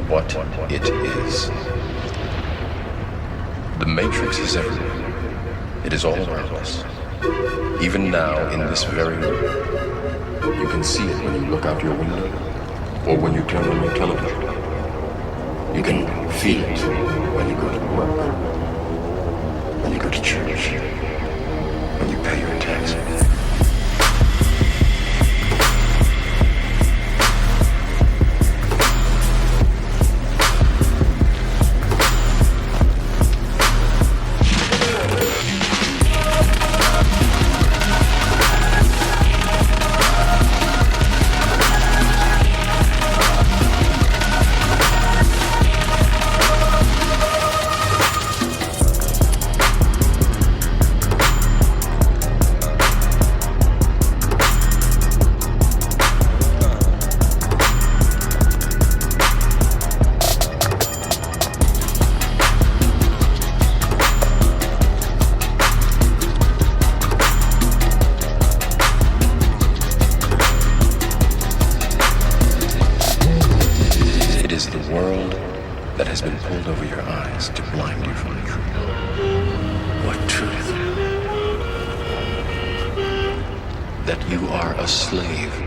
what it is. The Matrix is everywhere. It is all around us. Even now, in this very room. You can see it when you look out your window, or when you turn on your television. You can feel it when you go to work, when you go to church, when you pay your taxes. That you are a slave